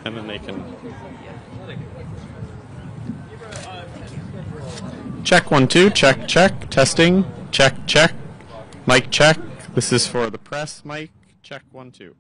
and then they can check 1 2 check check testing check check mic check. This is for the press mic check 1 2.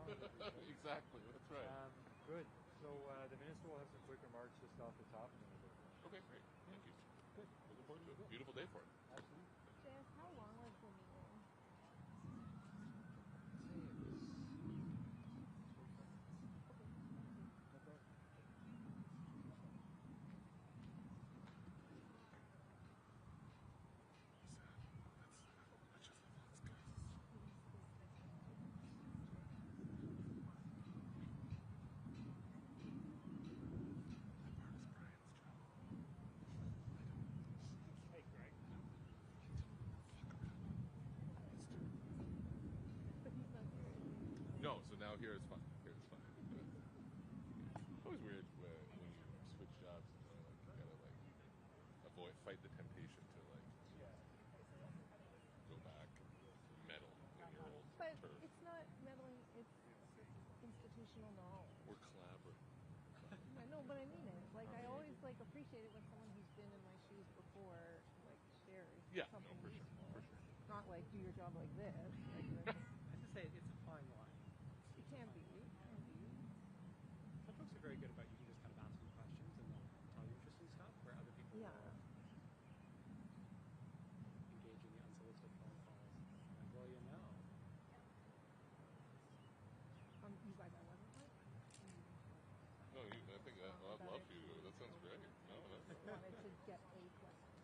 challenge every day. Exactly, that's right. Good. So the minister will have some quick remarks just off the top. And then we'll go. Okay, great. Thank you. Good. Looking forward to it. Beautiful day for it. Absolutely. Jess, how long was the meeting? No problem. Hey, Greg. But he's not serious. No, so now here it's fun. Here it's fun. It's always weird when you switch jobs. You gotta fight the temptation to go back, meddle in your old But turf. it's not meddling, it's institutional knowledge. We're collaborating. I know, but I mean it. Like, I always appreciate it when someone who's been in my shoes before shares Yeah, something no, for sure, useful. for sure. Not do your job like this. I have to say, it's a fine line. It can be. Some folks are very good about you can just kind of ask them questions and they'll tell you interesting stuff, where other people Yeah. will engage in the unsolicited phone calls. Like, well, you know. You guys, I wasn't like. No, I think I'd love for you to go. That sounds great. No, I wanted to get a question.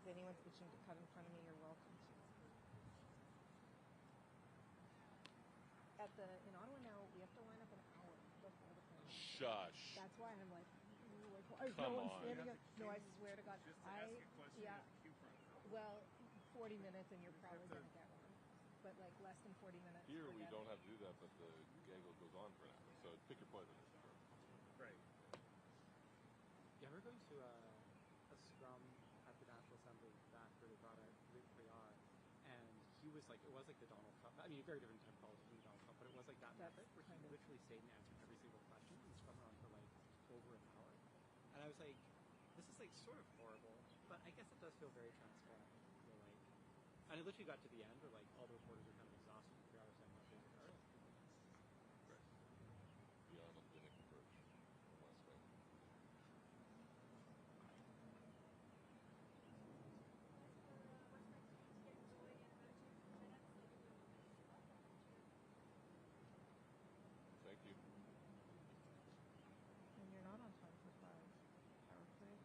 If anyone's itching to cut in front of me, you're welcome to. In Ottawa now, we have to line up an hour before the phone. Shush. That's why I'm like, Come no one's on. standing up. No, I swear to God. Just to ask a question, Yeah. you have to queue for it. Well, 40 minutes and you're probably going to get one. But less than 40 minutes. Here we forget don't it. have to do that, but the gaggle goes on for an hour. So pick your poison. Right. You ever go to a scrum at the National Assembly back where they brought out Luc Briard, and he was it was like the Donald Trump, I mean, a very different type of politics than Donald Trump, but it was like that That's method where he kind of- literally stayed and answered every single question and scrum around for over an hour. And I was like, this is sort of horrible, but I guess it does feel very transparent. And it literally got to the end where all the reporters are kind of exhausted for 3 hours saying nothing. Right. Beyond the Nick approach from West Wing. Thank you. And you're not on time for 5. Power play.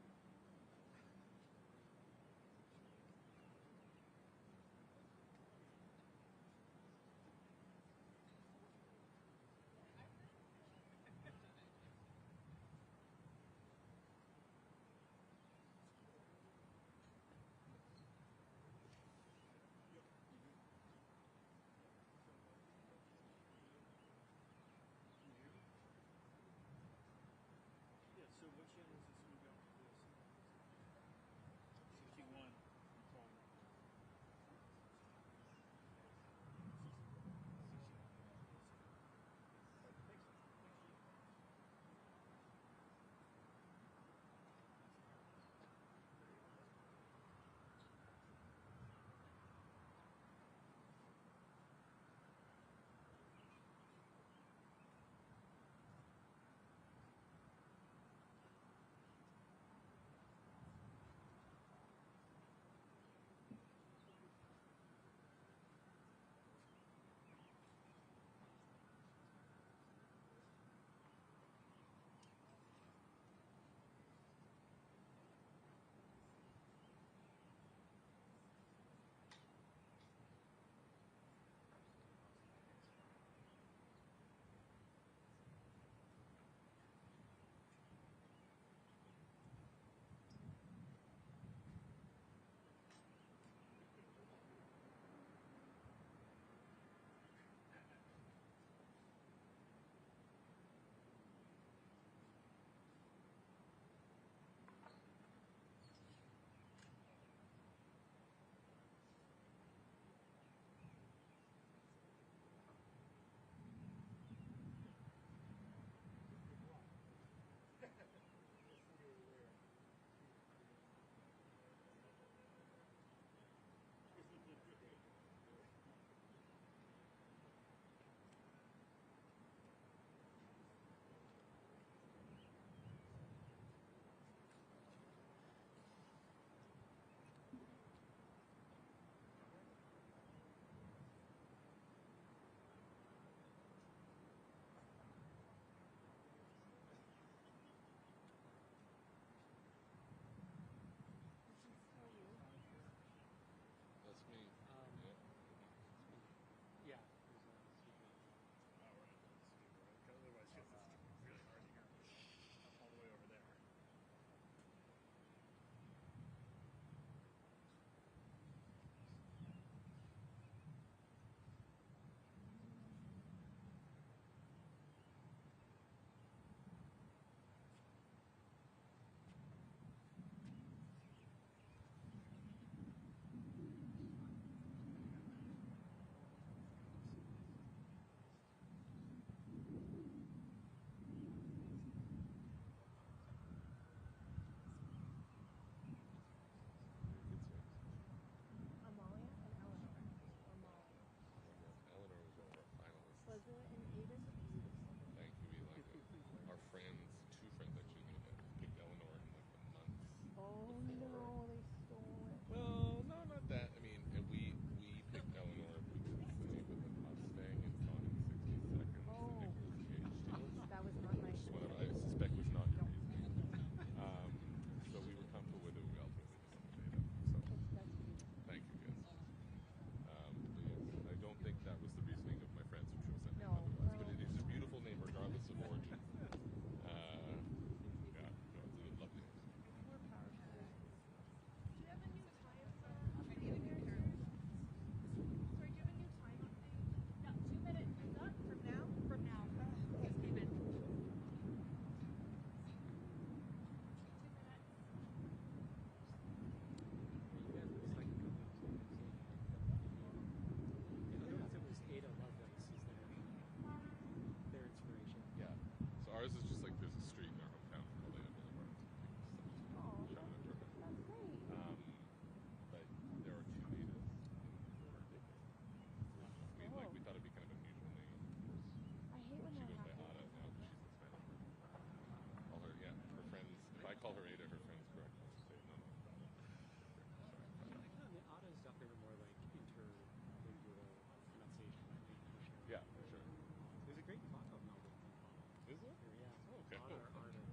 Okay. Honor Arden.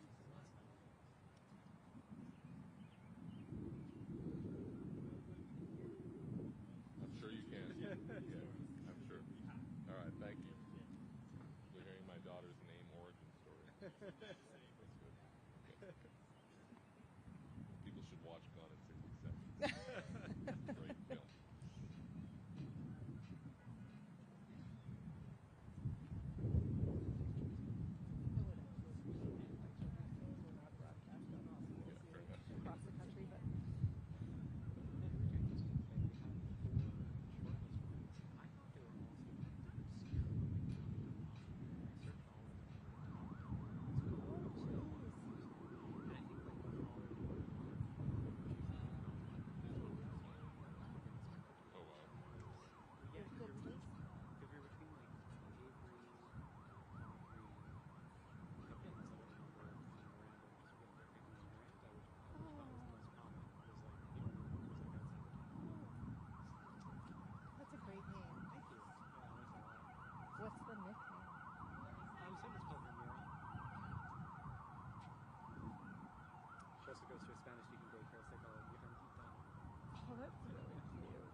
This is last time. I'm sure you can. Yeah, I'm sure. All right, thank you. We're hearing my daughter's name origin story. That's good. Okay. People should watch Gone in 60 Seconds. Great film. I would actually appreciate it if my children's names were not broadcast on all school Yeah, fair enough. across the country, but No, it was interesting. Like, we had 4 shortlist ones. I thought they were all sort of obscure. I searched all of them. oh jeez. And I think like all of them were Oh, wow. yeah, With good taste. because we were between like Avery, a couple of ones I don't remember, and Miranda, just with picking Miranda, which I thought was the most common. Was like was like outside the top. That's a great name. Thank you. Yeah, I liked it a lot. What's the nickname? Someone's called Ramira. She also goes to a Spanish-speaking daycare, so they call it Virgencita. Oh, that's really cute.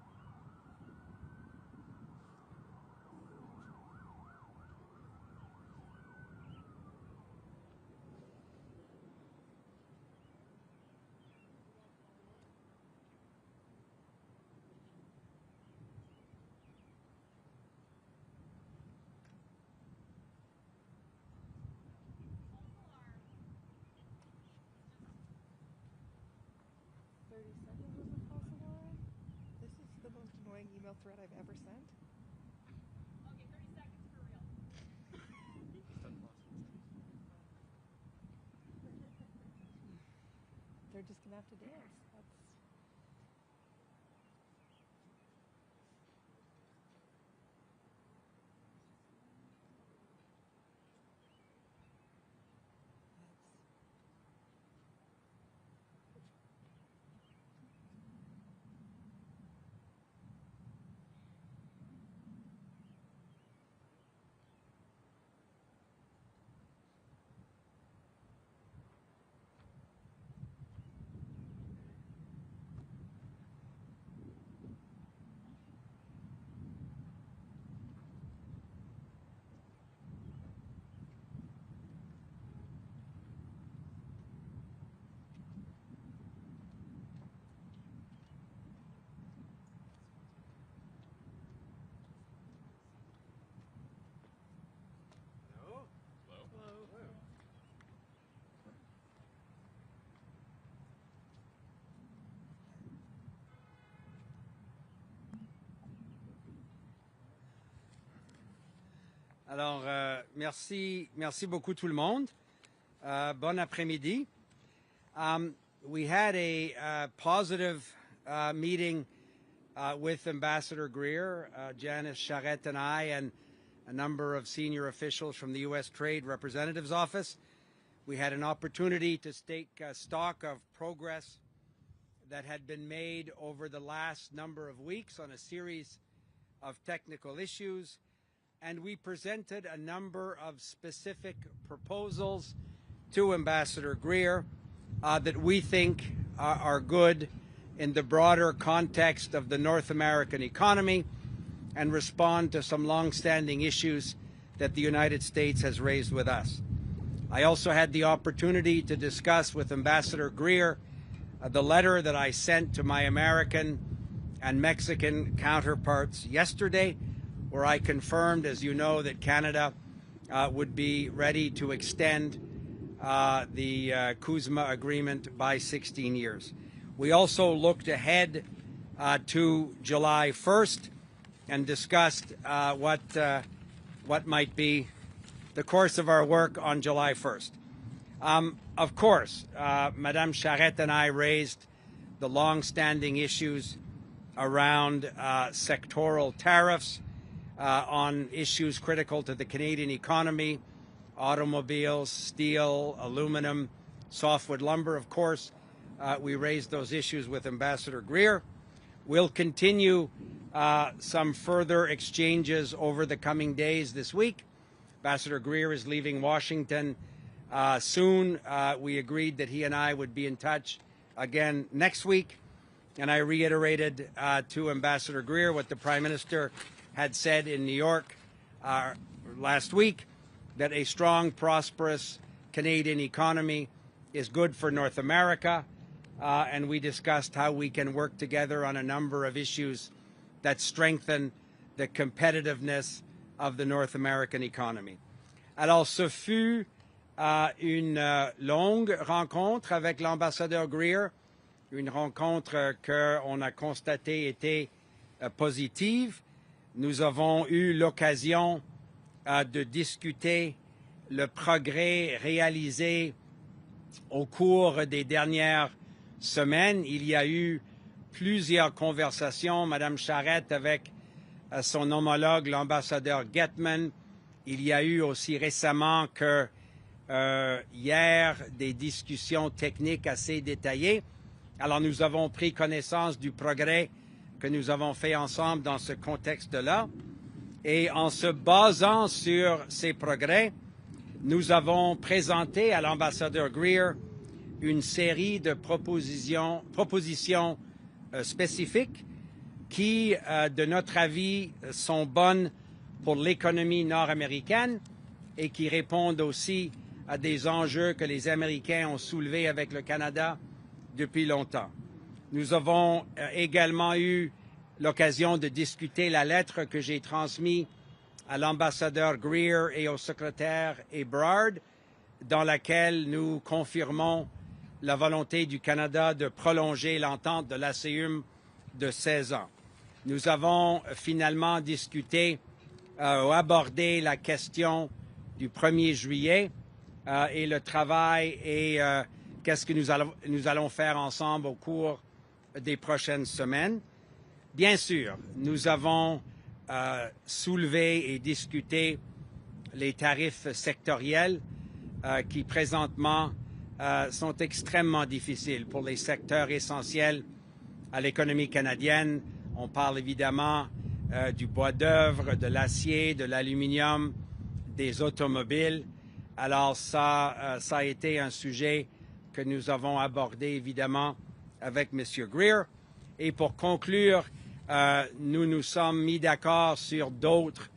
$30 was a false alarm. This is the most annoying email thread I've ever sent. Okay, 30 seconds for real. Stuff lost in the They're just gonna have to dance. That's Hello? Hello? Hello. Alors, merci beaucoup tout le monde. Bon après-midi. We had a positive meeting with Ambassador Greer, Janice Charette and I, and a number of senior officials from the U.S. Trade Representative's Office. We had an opportunity to take stock of progress that had been made over the last number of weeks on a series of technical issues, and we presented a number of specific proposals to Ambassador Greer that we think are good in the broader context of the North American economy and respond to some long-standing issues that the United States has raised with us. I also had the opportunity to discuss with Ambassador Greer the letter that I sent to my American and Mexican counterparts yesterday, where I confirmed, as you know, that Canada would be ready to extend the CUSMA agreement by 16 years. We also looked ahead to July 1st and discussed what might be the course of our work on July 1st. Of course, Madame Charette and I raised the long-standing issues around sectoral tariffs on issues critical to the Canadian economy, automobiles, steel, aluminum, softwood lumber. Of course, we raised those issues with Ambassador Greer. We'll continue some further exchanges over the coming days this week Ambassador Greer is leaving Washington soon. We agreed that he and I would be in touch again next week. And I reiterated to Ambassador Greer what the Prime Minister had said in New York last week, that a strong, prosperous Canadian economy is good for North America. And we discussed how we can work together on a number of issues that strengthen the competitiveness of the North American economy. Alors, ce fut une longue rencontre avec l'ambassadeur Greer, une rencontre qu'on a constatée était positive. Nous avons eu l'occasion de discuter le progrès réalisé au cours des dernières semaines. Il y a eu plusieurs conversations, Madame Charette avec son homologue, l'ambassadeur Getman. Il y a eu aussi récemment que hier des discussions techniques assez détaillées. Alors nous avons pris connaissance du progrès que nous avons fait ensemble dans ce contexte-là. Et en se basant sur ces progrès, nous avons présenté à l'ambassadeur Greer une série de propositions spécifiques qui, de notre avis, sont bonnes pour l'économie nord-américaine et qui répondent aussi à des enjeux que les Américains ont soulevés avec le Canada depuis longtemps. Nous avons également eu l'occasion de discuter la lettre que j'ai transmise à l'ambassadeur Greer et au secrétaire Ebrard, dans laquelle nous confirmons la volonté du Canada de prolonger l'entente de l'ACUM de 16 ans. Nous avons finalement discuté ou abordé la question du 1er juillet et le travail et qu'est-ce que nous allons faire ensemble au cours des prochaines semaines. Bien sûr, nous avons soulevé et discuté les tarifs sectoriels qui présentement sont extrêmement difficiles pour les secteurs essentiels à l'économie canadienne. On parle évidemment du bois d'œuvre, de l'acier, de l'aluminium, des automobiles. Alors ça a été un sujet que nous avons abordé évidemment avec M. Greer. Et pour conclure, nous nous sommes mis d'accord sur d'autres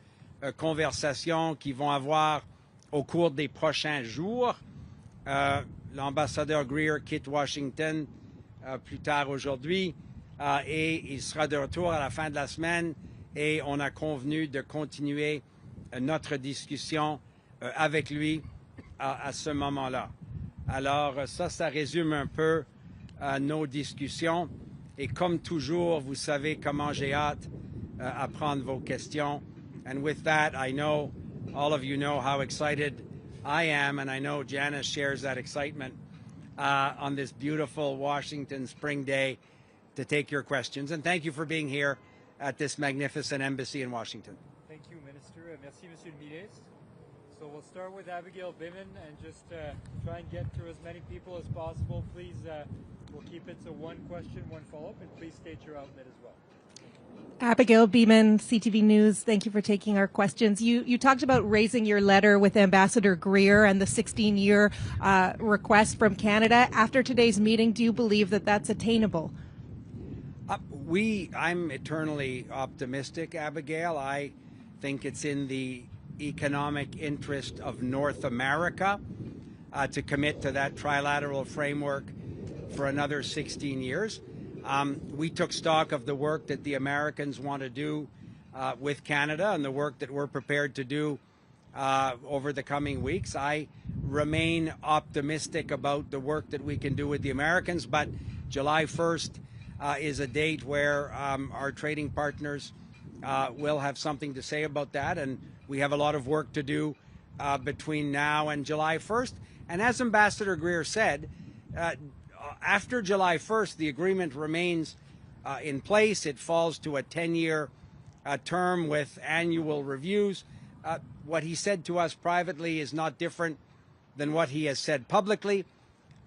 conversations qui vont avoir au cours des prochains jours. L'ambassadeur Greer quitte Washington plus tard aujourd'hui et il sera de retour à la fin de la semaine et on a convenu de continuer notre discussion avec lui à ce moment-là. Alors ça résume un peu nos discussions. Et comme toujours, vous savez comment j'ai hâte à prendre vos questions. And with that, I know all of you know how excited I am, and I know Janice shares that excitement on this beautiful Washington spring day to take your questions. And thank you for being here at this magnificent embassy in Washington. Thank you, Minister. Merci, Monsieur le Ministre. So we'll start with Abigail Bimman and just try and get through as many people as possible. Please, we'll keep it to one question, one follow-up, and please state your outlet as well. Abigail Beeman, CTV News. Thank you for taking our questions. You talked about raising your letter with Ambassador Greer and the 16-year request from Canada. After today's meeting, do you believe that that's attainable? I'm eternally optimistic, Abigail. I think it's in the economic interest of North America to commit to that trilateral framework for another 16 years. We took stock of the work that the Americans want to do with Canada and the work that we're prepared to do over the coming weeks. I remain optimistic about the work that we can do with the Americans, but July 1st is a date where our trading partners will have something to say about that, and we have a lot of work to do between now and July 1st. And as Ambassador Greer said, after July 1st, the agreement remains in place. It falls to a 10-year term with annual reviews. What he said to us privately is not different than what he has said publicly.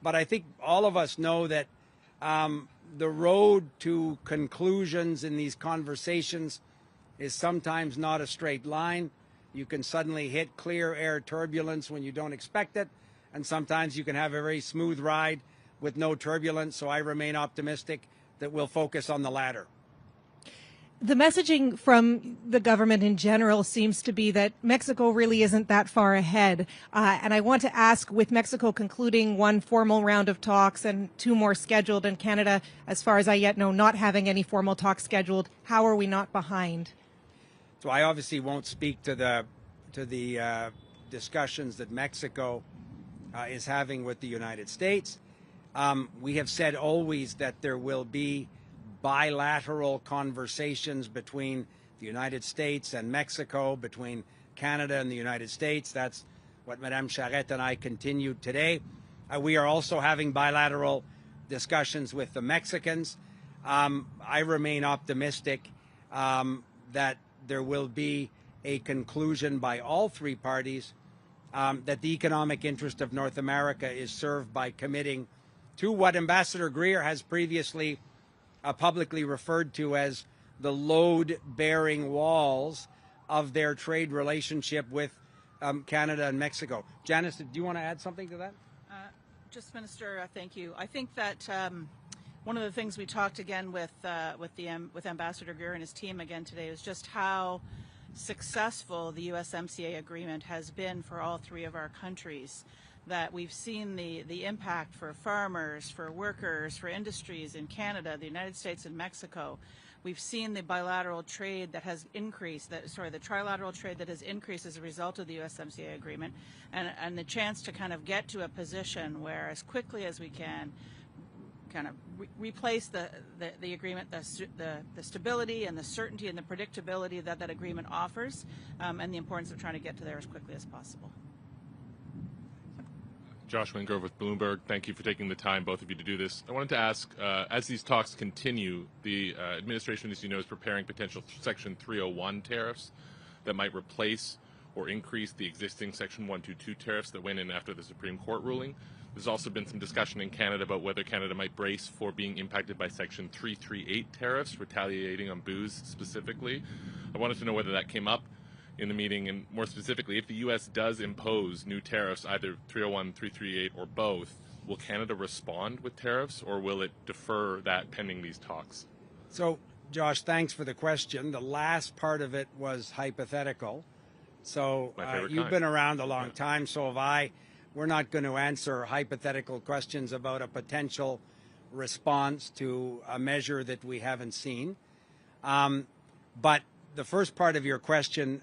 But I think all of us know that the road to conclusions in these conversations is sometimes not a straight line. You can suddenly hit clear air turbulence when you don't expect it, and sometimes you can have a very smooth ride with no turbulence. So I remain optimistic that we'll focus on the latter. The messaging from the government in general seems to be that Mexico really isn't that far ahead. And I want to ask, with Mexico concluding one formal round of talks and 2 more scheduled, and Canada, as far as I yet know, not having any formal talks scheduled, how are we not behind? So I obviously won't speak to the discussions that Mexico is having with the United States. We have said always that there will be bilateral conversations between the United States and Mexico, between Canada and the United States. That's what Madame Charette and I continued today. We are also having bilateral discussions with the Mexicans. I remain optimistic that there will be a conclusion by all 3 parties that the economic interest of North America is served by committing to what Ambassador Greer has previously publicly referred to as the load-bearing walls of their trade relationship with Canada and Mexico. Janice, do you want to add something to that? Just, Minister, thank you. I think that one of the things we talked again with Ambassador Greer and his team again today is just how successful the USMCA agreement has been for all 3 of our countries. That we've seen the impact for farmers, for workers, for industries in Canada, the United States, and Mexico. We've seen the bilateral trade that has increased, the trilateral trade that has increased as a result of the USMCA agreement, and the chance to kind of get to a position where, as quickly as we can, kind of replace the agreement, the stability and the certainty and the predictability that that agreement offers, and the importance of trying to get to there as quickly as possible. Josh Wingrove with Bloomberg. Thank you for taking the time, both of you, to do this. I wanted to ask, as these talks continue, the administration, as you know, is preparing potential Section 301 tariffs that might replace or increase the existing Section 122 tariffs that went in after the Supreme Court ruling. There's also been some discussion in Canada about whether Canada might brace for being impacted by Section 338 tariffs, retaliating on booze specifically. I wanted to know whether that came up in the meeting, and more specifically, if the U.S. does impose new tariffs, either 301, 338, or both, will Canada respond with tariffs, or will it defer that pending these talks? So, Josh, thanks for the question. The last part of it was hypothetical. So you've been around a long time, so have I. We're not going to answer hypothetical questions about a potential response to a measure that we haven't seen. But the first part of your question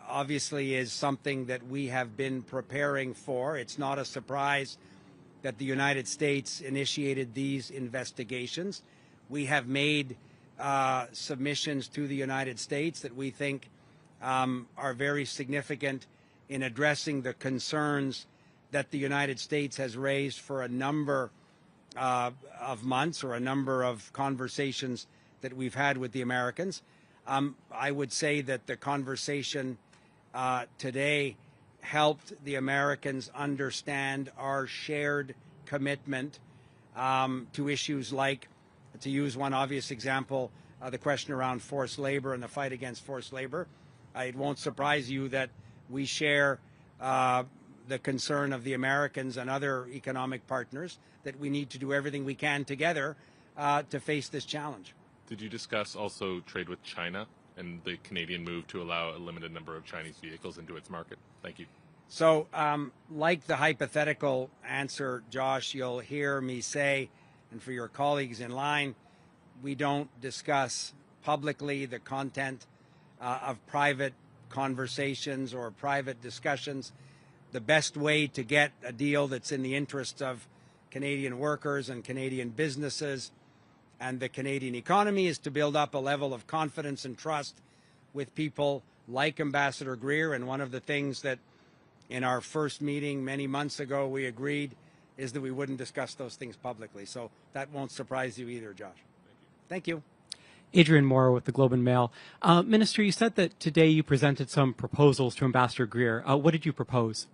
obviously is something that we have been preparing for. It's not a surprise that the United States initiated these investigations. We have made submissions to the United States that we think are very significant in addressing the concerns that the United States has raised for a number of months, or a number of conversations that we've had with the Americans. I would say that the conversation today helped the Americans understand our shared commitment to issues like, to use one obvious example, the question around forced labor and the fight against forced labor. It won't surprise you that we share the concern of the Americans and other economic partners that we need to do everything we can together to face this challenge. Did you discuss also trade with China and the Canadian move to allow a limited number of Chinese vehicles into its market? Thank you. So, like the hypothetical answer, Josh, you'll hear me say, and for your colleagues in line, we don't discuss publicly the content of private conversations or private discussions. The best way to get a deal that's in the interest of Canadian workers and Canadian businesses and the Canadian economy is to build up a level of confidence and trust with people like Ambassador Greer. And one of the things that in our first meeting many months ago we agreed is that we wouldn't discuss those things publicly. So that won't surprise you either, Josh. Thank you. Adrian Moore with the Globe and Mail. Minister, you said that today you presented some proposals to Ambassador Greer. What did you propose?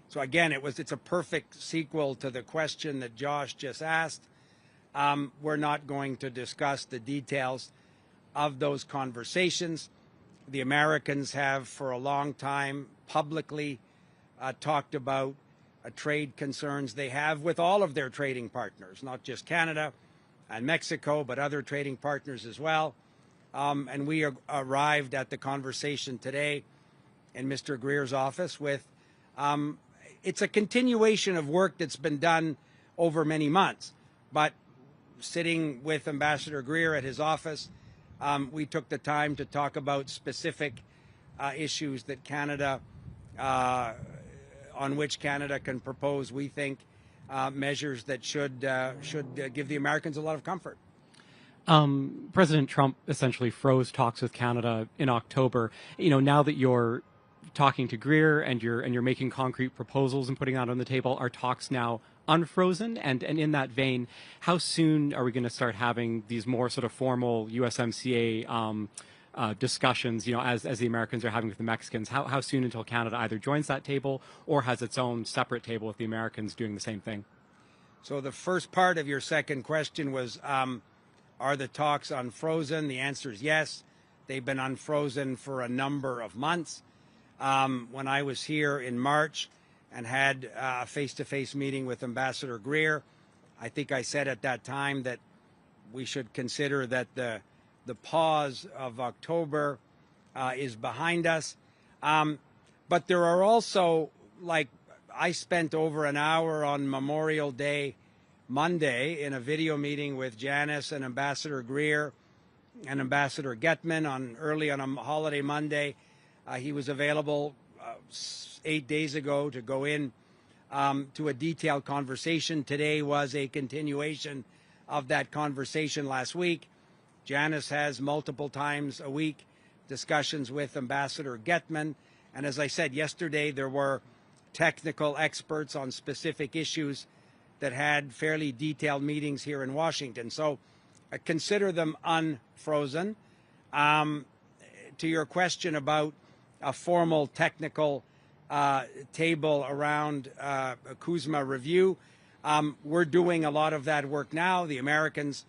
So again, it's a perfect sequel to the question that Josh just asked. We're not going to discuss the details of those conversations. The Americans have for a long time publicly talked about trade concerns they have with all of their trading partners, not just Canada and Mexico, but other trading partners as well. And we arrived at the conversation today in Mr. Greer's office with, it's a continuation of work that's been done over many months. But sitting with Ambassador Greer at his office, we took the time to talk about specific issues that Canada, on which Canada can propose, we think, measures that should give the Americans a lot of comfort. President Trump essentially froze talks with Canada in October. Now that you're talking to Greer and you're making concrete proposals and putting that on the table, are talks now unfrozen? And in that vein, how soon are we going to start having these more sort of formal USMCA discussions, as the Americans are having with the Mexicans? How soon until Canada either joins that table or has its own separate table with the Americans doing the same thing? So the first part of your second question was, are the talks unfrozen? The answer is yes. They've been unfrozen for a number of months. When I was here in March and had a face-to-face meeting with Ambassador Greer, I think I said at that time that we should consider that the pause of October is behind us. But there are also, I spent over an hour on Memorial Day Monday in a video meeting with Janice and Ambassador Greer and Ambassador Getman early on a holiday Monday. He was available 8 days ago to go in to a detailed conversation. Today was a continuation of that conversation last week. Janice has multiple times a week discussions with Ambassador Getman. And as I said yesterday, there were technical experts on specific issues that had fairly detailed meetings here in Washington. So I consider them unfrozen. To your question about a formal technical table around a CUSMA review, we're doing a lot of that work now. The Americans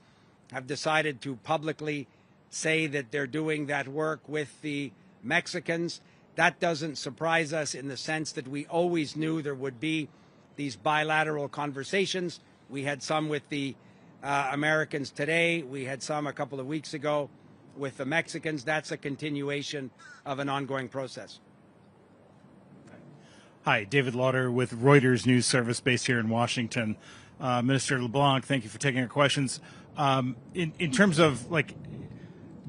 have decided to publicly say that they're doing that work with the Mexicans. That doesn't surprise us in the sense that we always knew there would be these bilateral conversations. We had some with the Americans today. We had some a couple of weeks ago with the Mexicans. That's a continuation of an ongoing process. Hi, David Lauder with Reuters News Service based here in Washington. Minister LeBlanc, thank you for taking our questions. In terms of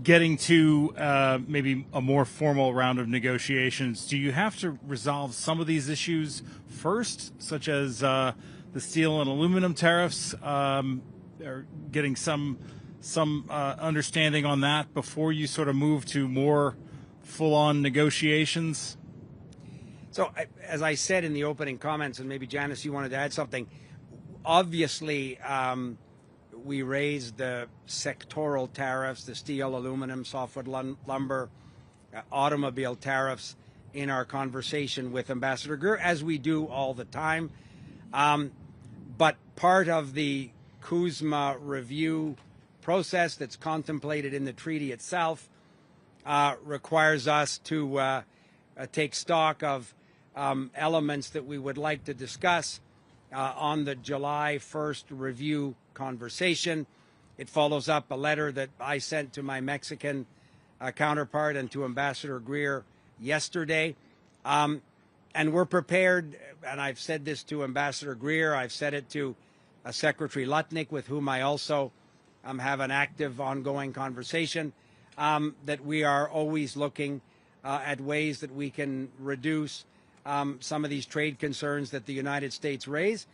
getting to maybe a more formal round of negotiations, do you have to resolve some of these issues first, such as the steel and aluminum tariffs, or getting some understanding on that before you sort of move to more full-on negotiations? So, as I said in the opening comments, and maybe Janice, you wanted to add something, obviously we raised the sectoral tariffs, the steel, aluminum, softwood lumber, automobile tariffs in our conversation with Ambassador Greer, as we do all the time. But part of the CUSMA review process that's contemplated in the treaty itself requires us to take stock of elements that we would like to discuss on the July 1st review conversation. It follows up a letter that I sent to my Mexican counterpart and to Ambassador Greer yesterday. And we're prepared, and I've said this to Ambassador Greer, I've said it to Secretary Lutnick, with whom I also have an active ongoing conversation, that we are always looking at ways that we can reduce some of these trade concerns that the United States raise,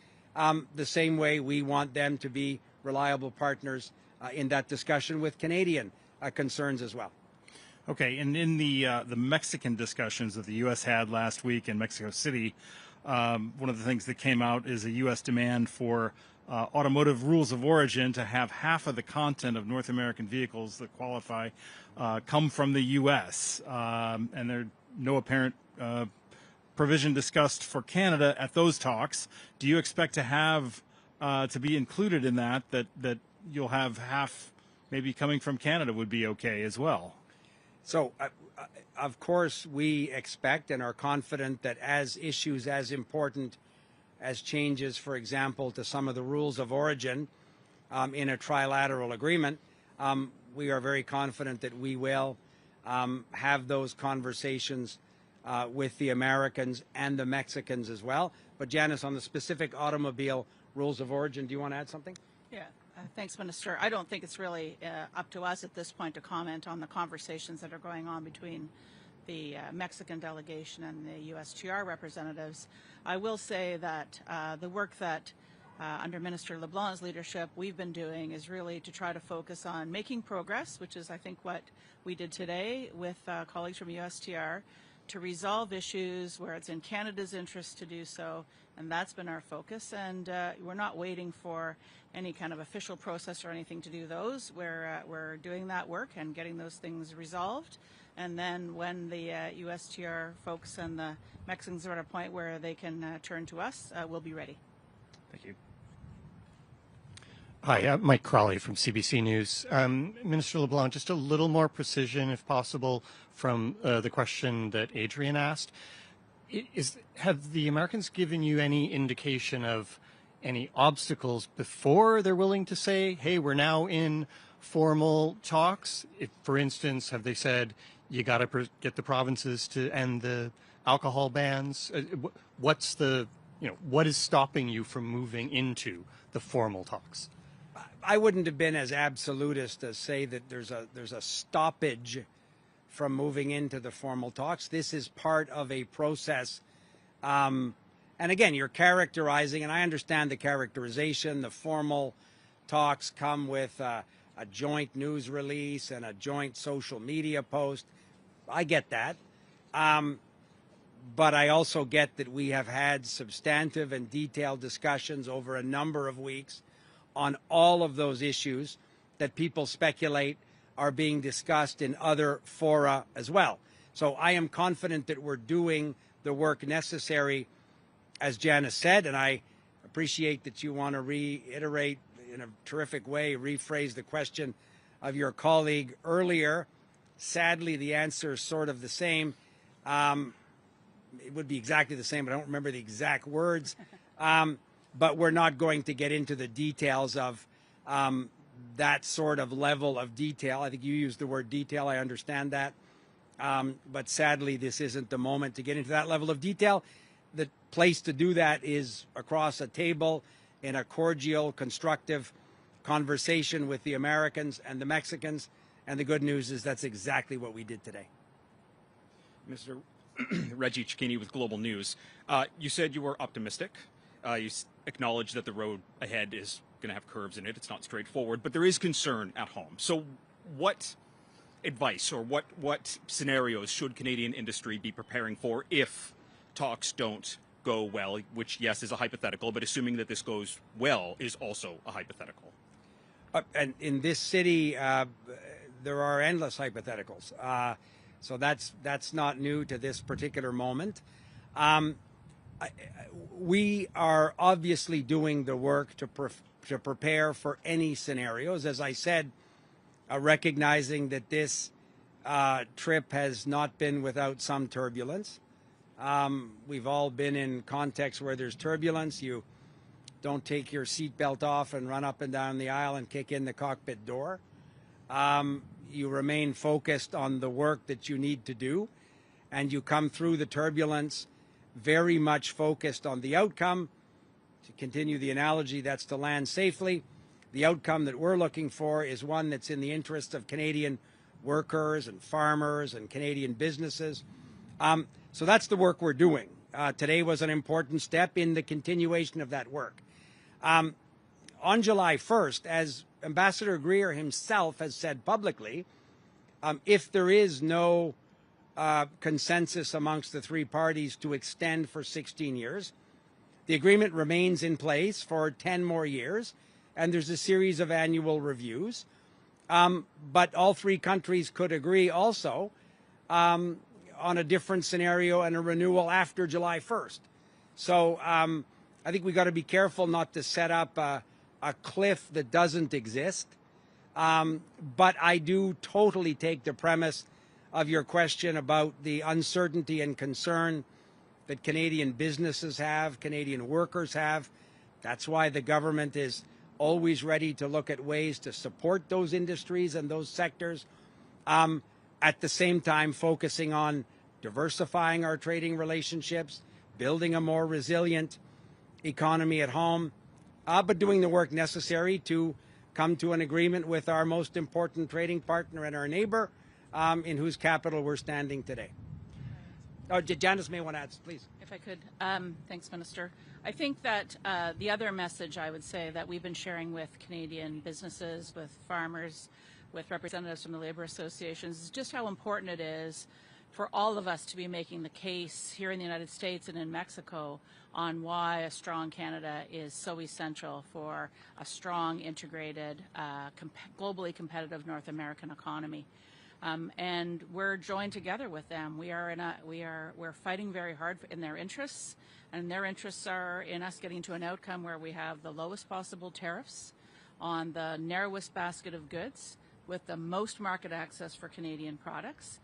the same way we want them to be reliable partners in that discussion with Canadian concerns as well. Okay, and in the Mexican discussions that the U.S. had last week in Mexico City, one of the things that came out is a U.S. demand for automotive rules of origin to have half of the content of North American vehicles that qualify come from the U.S. And there's no apparent provision discussed for Canada at those talks. Do you expect to have to be included in that you'll have half maybe coming from Canada would be okay as well? So, of course, we expect and are confident that as issues as important as changes, for example, to some of the rules of origin in a trilateral agreement, we are very confident that we will have those conversations with the Americans and the Mexicans as well. But Janice, on the specific automobile rules of origin, do you want to add something? Yeah, thanks, Minister. I don't think it's really up to us at this point to comment on the conversations that are going on between the Mexican delegation and the USTR representatives. I will say that the work that under Minister LeBlanc's leadership we've been doing is really to try to focus on making progress, which is I think what we did today with colleagues from USTR, to resolve issues where it's in Canada's interest to do so, and that's been our focus. And we're not waiting for any kind of official process or anything to do those. We're doing that work and getting those things resolved. And then when the USTR folks and the Mexicans are at a point where they can turn to us, we'll be ready. Thank you. Hi, Mike Crawley from CBC News. Minister LeBlanc, just a little more precision, if possible, from the question that Adrian asked. Have the Americans given you any indication of any obstacles before they're willing to say, hey, we're now in formal talks? If, for instance, have they said, you got to get the provinces to end the alcohol bans? What's what is stopping you from moving into the formal talks? I wouldn't have been as absolutist as say that there's a stoppage from moving into the formal talks. This is part of a process. And again, you're characterizing, and I understand the characterization. The formal talks come with a joint news release and a joint social media post. I get that. But I also get that we have had substantive and detailed discussions over a number of weeks on all of those issues that people speculate are being discussed in other fora as well. So I am confident that we're doing the work necessary, as Janice said, and I appreciate that you want to reiterate in a terrific way, rephrase the question of your colleague earlier. Sadly, the answer is sort of the same. It would be exactly the same, but I don't remember the exact words. But we're not going to get into the details of that sort of level of detail. I think you used the word detail. I understand that. But sadly, this isn't the moment to get into that level of detail. The place to do that is across a table in a cordial, constructive conversation with the Americans and the Mexicans. And the good news is that's exactly what we did today. Mr. Reggie Cicchini with Global News. You said you were optimistic. You acknowledge that the road ahead is going to have curves in it. It's not straightforward, but there is concern at home. So what advice or what scenarios should Canadian industry be preparing for if talks don't go well, which, yes, is a hypothetical, but assuming that this goes well is also a hypothetical? And in this city, there are endless hypotheticals. So that's not new to this particular moment. We are obviously doing the work to prepare for any scenarios. As I said, recognizing that this trip has not been without some turbulence. We've all been in contexts where there's turbulence. You don't take your seatbelt off and run up and down the aisle and kick in the cockpit door. You remain focused on the work that you need to do, and you come through the turbulence very much focused on the outcome. To continue the analogy, that's to land safely. The outcome that we're looking for is one that's in the interest of Canadian workers and farmers and Canadian businesses. So that's the work we're doing. Today was an important step in the continuation of that work. On July 1st, as Ambassador Greer himself has said publicly, if there is no consensus amongst the three parties to extend for 16 years, the agreement remains in place for 10 more years, and there's a series of annual reviews. But all three countries could agree also on a different scenario and a renewal after July 1st. So I think we've got to be careful not to set up a cliff that doesn't exist. But I do totally take the premise of your question about the uncertainty and concern that Canadian businesses have, Canadian workers have. That's why the government is always ready to look at ways to support those industries and those sectors. At the same time, focusing on diversifying our trading relationships, building a more resilient economy at home, but doing the work necessary to come to an agreement with our most important trading partner and our neighbor, in whose capital we're standing today. Oh, Janice may want to add, please. If I could. Thanks, Minister. I think that the other message I would say that we've been sharing with Canadian businesses, with farmers, with representatives from the labor associations is just how important it is for all of us to be making the case here in the United States and in Mexico on why a strong Canada is so essential for a strong, integrated, globally competitive North American economy. And we're joined together with them. We're fighting very hard in their interests, and their interests are in us getting to an outcome where we have the lowest possible tariffs on the narrowest basket of goods with the most market access for Canadian products,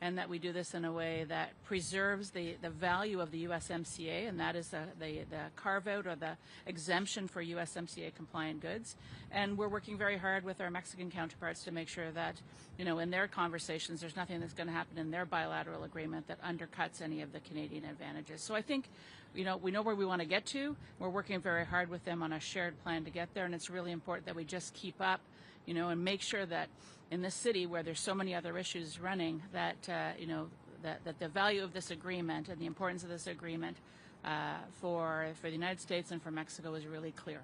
and that we do this in a way that preserves the value of the USMCA, and that is the carve-out or the exemption for USMCA compliant goods. And we're working very hard with our Mexican counterparts to make sure that, in their conversations, there's nothing that's going to happen in their bilateral agreement that undercuts any of the Canadian advantages. So I think, we know where we want to get to. We're working very hard with them on a shared plan to get there, and it's really important that we just keep up, and make sure that in this city where there's so many other issues running, that that the value of this agreement and the importance of this agreement for the United States and for Mexico is really clear.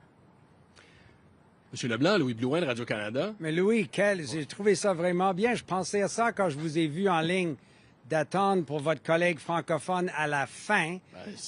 Monsieur Leblanc, Louis Blouin de Radio-Canada. Mais Louis, j'ai trouvé ça vraiment bien. Je pensais à ça quand je vous ai vu en ligne d'attendre pour votre collègue francophone à la fin.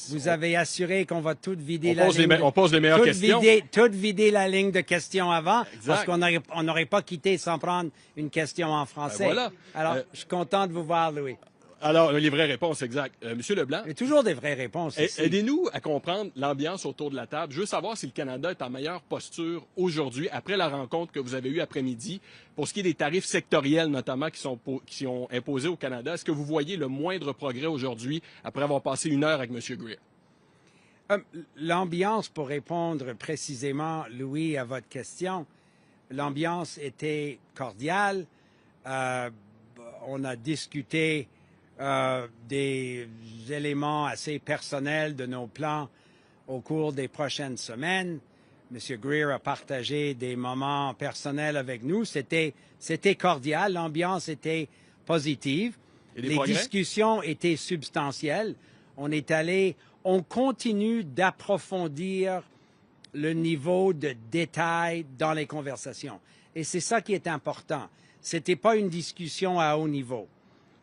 Vous avez assuré qu'on va tout vider la ligne. On pose les meilleures questions. Tout vider la ligne de questions avant, exact. Parce qu'on n'aurait pas quitté sans prendre une question en français. Voilà. Alors, je suis content de vous voir, Louis. Alors, les vraies réponses, exact. Monsieur Leblanc. Il y a toujours des vraies réponses ici. Aidez-nous à comprendre l'ambiance autour de la table. Je veux savoir si le Canada est en meilleure posture aujourd'hui, après la rencontre que vous avez eue après-midi, pour ce qui est des tarifs sectoriels, notamment, qui sont imposés au Canada. Est-ce que vous voyez le moindre progrès aujourd'hui, après avoir passé une heure avec M. Greer? L'ambiance, pour répondre précisément, Louis, à votre question, l'ambiance était cordiale. On a discuté des éléments assez personnels de nos plans au cours des prochaines semaines. M. Greer a partagé des moments personnels avec nous. C'était cordial, l'ambiance était positive. Les discussions étaient substantielles. On continue d'approfondir le niveau de détail dans les conversations. Et c'est ça qui est important. C'était pas une discussion à haut niveau.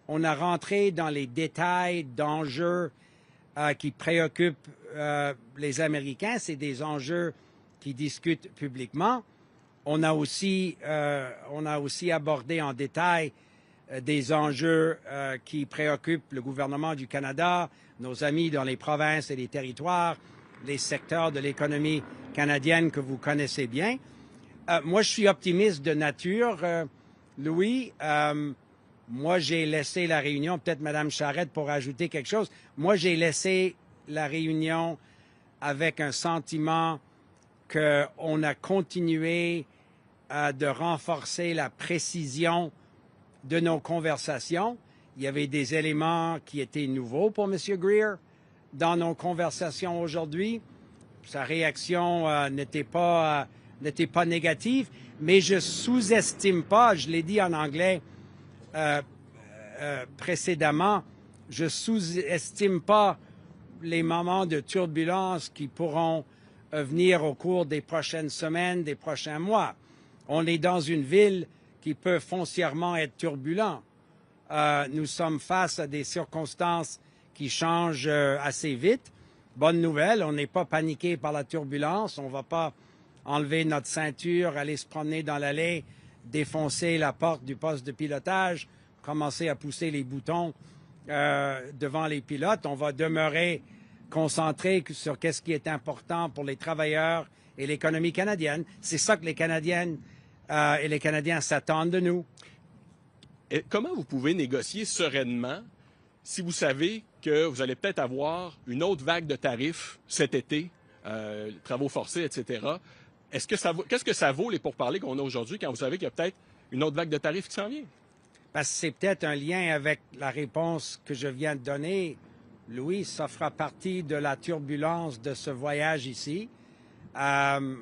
On a rentré dans les détails d'enjeux qui préoccupent les Américains. C'est des enjeux qui discutent publiquement. On a aussi abordé en détail des enjeux qui préoccupent le gouvernement du Canada, nos amis dans les provinces et les territoires, les secteurs de l'économie canadienne que vous connaissez bien. Moi, je suis optimiste de nature, Louis. Moi, j'ai laissé la réunion, peut-être Mme Charette pour ajouter quelque chose. Moi, j'ai laissé la réunion avec un sentiment qu'on a continué de renforcer la précision de nos conversations. Il y avait des éléments qui étaient nouveaux pour M. Greer dans nos conversations aujourd'hui. Sa réaction n'était pas négative, mais je sous-estime pas, je l'ai dit en anglais précédemment, je sous-estime pas les moments de turbulence qui pourront venir au cours des prochaines semaines, des prochains mois. On est dans une ville qui peut foncièrement être turbulente. Nous sommes face à des circonstances qui changent assez vite. Bonne nouvelle, on n'est pas paniqué par la turbulence. On ne va pas enlever notre ceinture, aller se promener dans l'allée, défoncer la porte du poste de pilotage, commencer à pousser les boutons devant les pilotes. On va demeurer concentré sur ce qui est important pour les travailleurs et l'économie canadienne. C'est ça que les Canadiennes et les Canadiens s'attendent de nous. comment vous pouvez négocier sereinement si vous savez que vous allez peut-être avoir une autre vague de tarifs cet été, travaux forcés, etc. Qu'est-ce que ça vaut les pourparlers qu'on a aujourd'hui quand vous savez qu'il y a peut-être une autre vague de tarifs qui s'en vient? Parce que c'est peut-être un lien avec la réponse que je viens de donner. Louis, ça fera partie de la turbulence de ce voyage ici. Ça ne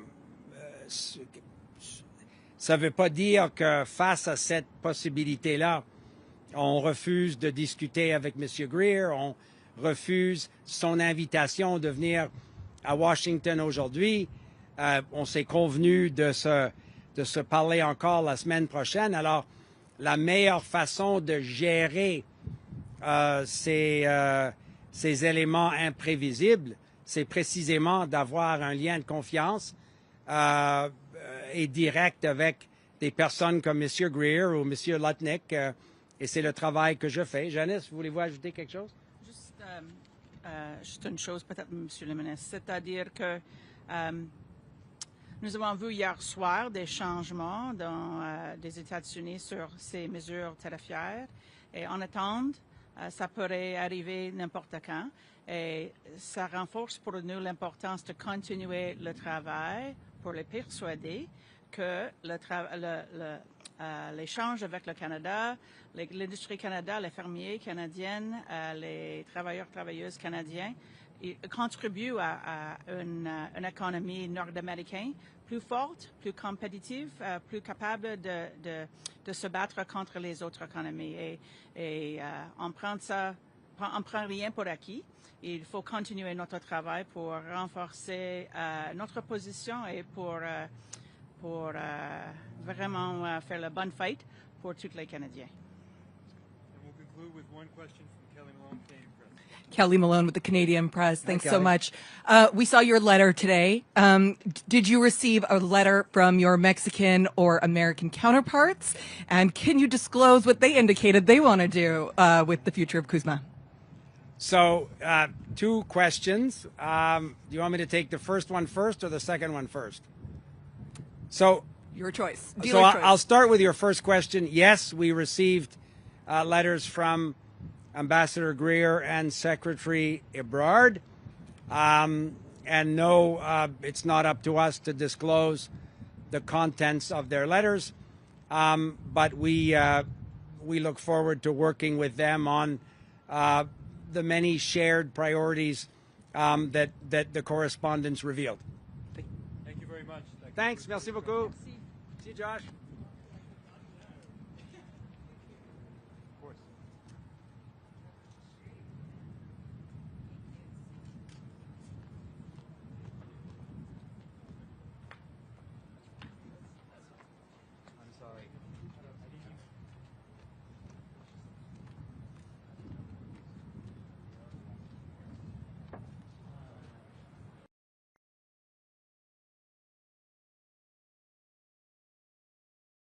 veut pas dire que face à cette possibilité-là, on refuse de discuter avec M. Greer, on refuse son invitation de venir à Washington aujourd'hui. On s'est convenu de se parler encore la semaine prochaine. Alors, la meilleure façon de gérer ces éléments imprévisibles, c'est précisément d'avoir un lien de confiance et direct avec des personnes comme M. Greer ou M. Lutnick. Et c'est le travail que je fais. Janice, voulez-vous ajouter quelque chose? Juste une chose, peut-être, M. le ministre, c'est-à-dire que nous avons vu hier soir des changements dans des États-Unis sur ces mesures tarifaires. Et en attendant, ça pourrait arriver n'importe quand. Et ça renforce pour nous l'importance de continuer le travail pour les persuader que l'échange avec le Canada, l'industrie Canada, les fermiers canadiens, les travailleurs-travailleuses canadiens, contribuent à une économie nord-américaine plus forte, plus compétitive, plus capable de se battre contre les autres économies. Et on prend rien pour acquis. Il faut continuer notre travail pour renforcer notre position et pour vraiment faire la bonne fight pour tous les Canadiens. And we'll conclude with one question from Kelly Malone, Canadian Press. Kelly Malone with the Canadian Press. Thanks so much. We saw your letter today. Did you receive a letter from your Mexican or American counterparts? And can you disclose what they indicated they want to do with the future of CUSMA? So, two questions. Do you want me to take the first one first or the second one first? So, your choice. I'll start with your first question. Yes, we received letters from Ambassador Greer and Secretary Ebrard. And no, it's not up to us to disclose the contents of their letters. But we look forward to working with them on the many shared priorities that the correspondence revealed. Thank you very much. Thanks. Merci beaucoup. Merci, Josh.